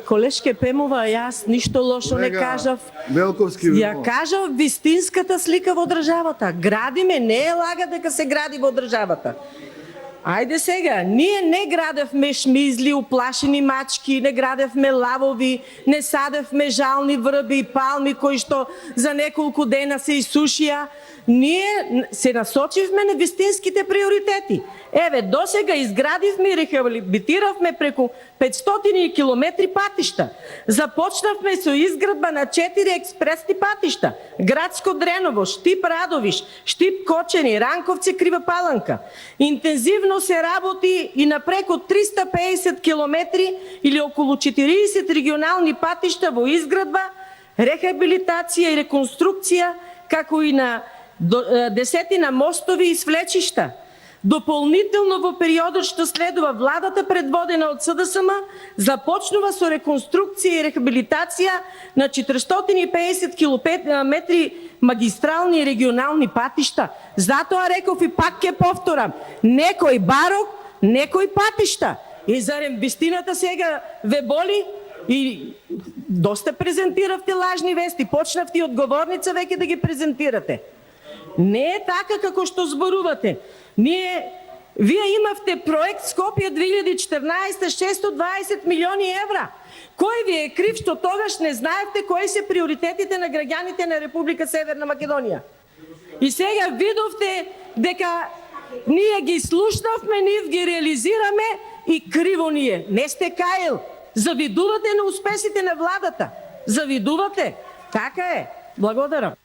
колешке Пемова, јас ништо лошо не кажав. Велковски, Ја кажав вистинската слика во државата. Градиме, не е лага дека се гради во државата. Ајде сега, ние не градевме шмизли, уплашени мачки, не градевме лавови, не садевме жални врби и палми кои што за неколку дена се исушија. Ние се насочивме на вистинските приоритети. Еве, досега изградивме и рехабилитиравме преку 500 километри патишта. Започнавме со изградба на 4 експресни патишта. Градско Дреново, Штип Радовиш, Штип Кочени, Ранковци Крива Паланка. Интензивно се работи и на преку 350 километри или околу 40 регионални патишта во изградба, рехабилитација и реконструкција, како и на десетина мостови и свлечишта. Дополнително во периодот што следува, владата предводена од СДСМ започнува со реконструкција и рехабилитација на 450 километри магистрални и регионални патишта. Затоа реков и пак ќе повторам, некој барок, некој патишта. И зарем вистината сега ве боли? И доста презентиравте лажни вести, почнавте од говорница веќе да ги презентирате. Не е така како што зборувате. Вие имавте проект Скопје 2014 620 милиони евра. Кој ви е крив што тогаш не знаевте кои се приоритетите на граѓаните на Република Северна Македонија? И сега видовте дека ние ги слушнавме, ние ги реализираме и криво ние. Не сте каел. Завидувате на успесите на владата. Завидувате. Така е. Благодарам.